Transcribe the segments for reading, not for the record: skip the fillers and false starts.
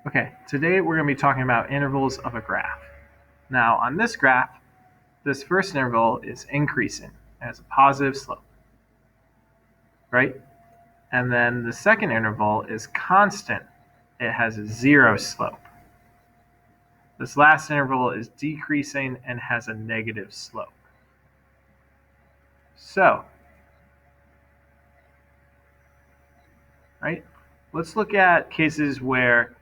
Okay, today we're going to be talking about intervals of a graph. Now, on this graph, this first interval is increasing. It has a positive slope, right? And then the second interval is constant. It has a zero slope. This last interval is decreasing and has a negative slope. So, right, let's look at cases where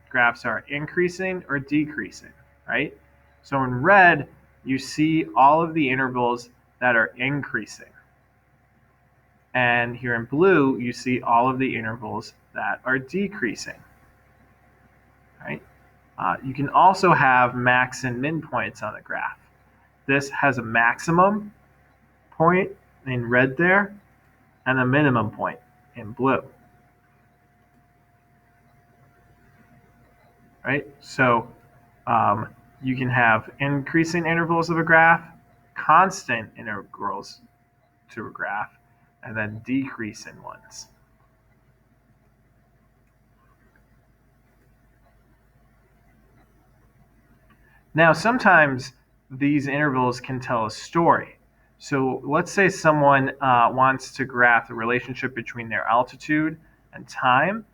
graphs are increasing or decreasing, right? So in red, you see all of the intervals that are increasing. And here in blue, you see all of the intervals that are decreasing, right? You can also have max and min points on the graph. This has a maximum point in red there and a minimum point in blue. Right? So you can have increasing intervals of a graph, constant intervals to a graph, and then decreasing ones. Now, sometimes these intervals can tell a story. So let's say someone wants to graph the relationship between their altitude and time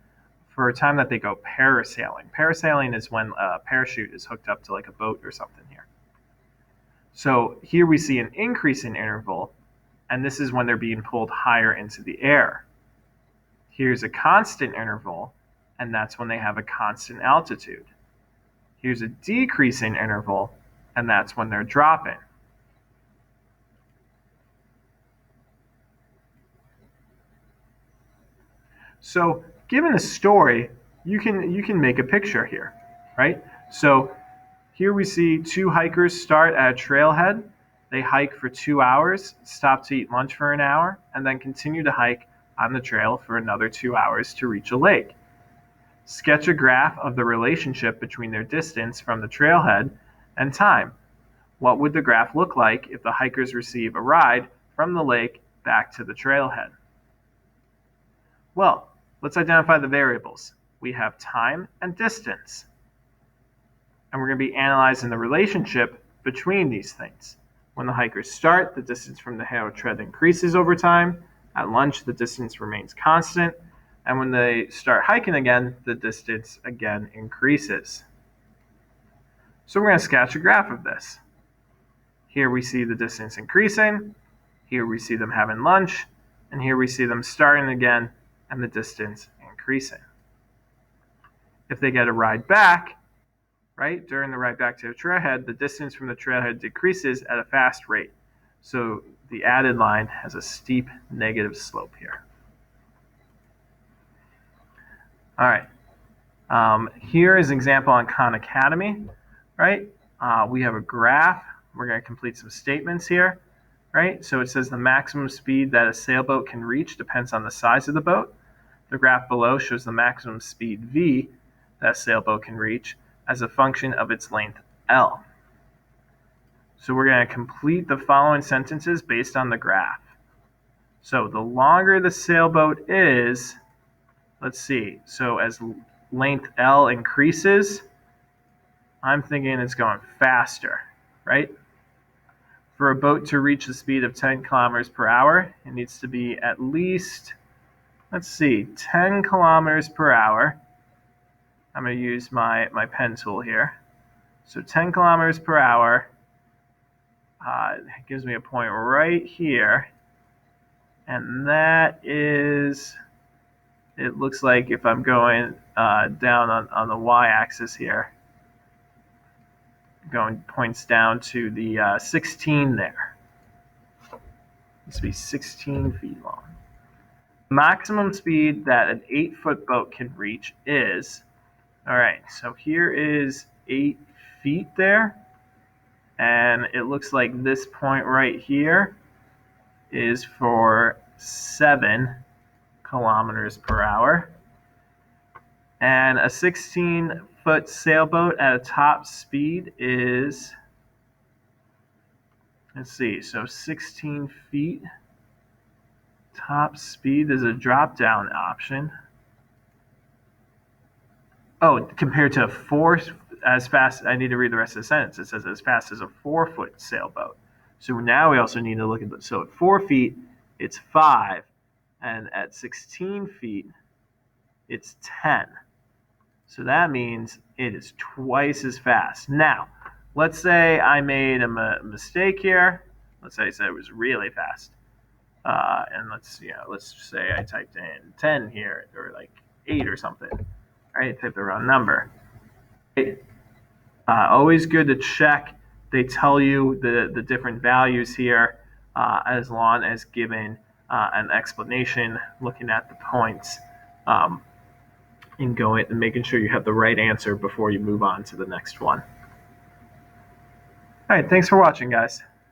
for a time that they go parasailing. Parasailing is when a parachute is hooked up to like a boat or something here. So here we see an increasing interval, and this is when they're being pulled higher into the air. Here's a constant interval, and that's when they have a constant altitude. Here's a decreasing interval, and that's when they're dropping. So given a story, you can make a picture here, right? So here we see two hikers start at a trailhead. They hike for 2 hours, stop to eat lunch for an hour, and then continue to hike on the trail for another 2 hours to reach a lake. Sketch a graph of the relationship between their distance from the trailhead and time. What would the graph look like if the hikers receive a ride from the lake back to the trailhead? Well, let's identify the variables. We have time and distance. And we're going to be analyzing the relationship between these things. When the hikers start, the distance from the hero tread increases over time. At lunch, the distance remains constant. And when they start hiking again, the distance again increases. So we're going to sketch a graph of this. Here we see the distance increasing. Here we see them having lunch. And here we see them starting again and the distance increasing. If they get a ride back, right, during the ride back to the trailhead, the distance from the trailhead decreases at a fast rate. So the added line has a steep negative slope here. All right. Here is an example on Khan Academy, right? We have a graph. We're going to complete some statements here, right? So it says the maximum speed that a sailboat can reach depends on the size of the boat. The graph below shows the maximum speed v that a sailboat can reach as a function of its length L. So we're going to complete the following sentences based on the graph. So the longer the sailboat is, let's see, so as length L increases, I'm thinking it's going faster, right? For a boat to reach the speed of 10 kilometers per hour, it needs to be at least, 10 kilometers per hour. I'm going to use my pen tool here. So 10 kilometers per hour gives me a point right here. And that is, it looks like if I'm going down on the y-axis here, going points down to the 16 there. This will be 16 feet long. Maximum speed that an 8-foot boat can reach is, all right, so here is 8 feet there. And it looks like this point right here is for 7 kilometers per hour. And a 16-foot sailboat at a top speed is, so 16 feet. Top speed is a drop-down option. Oh, compared to as fast, I need to read the rest of the sentence. It says as fast as a 4-foot sailboat. So now we also need to look at so at 4 feet, it's 5. And at 16 feet, it's 10. So that means it is twice as fast. Now, let's say I made a mistake here. Let's say I said it was really fast. And let's say I typed in 10 here, or like 8 or something. Right? Type the wrong number. Always good to check. They tell you the different values here, as long as given an explanation, looking at the points, and going and making sure you have the right answer before you move on to the next one. All right, thanks for watching, guys.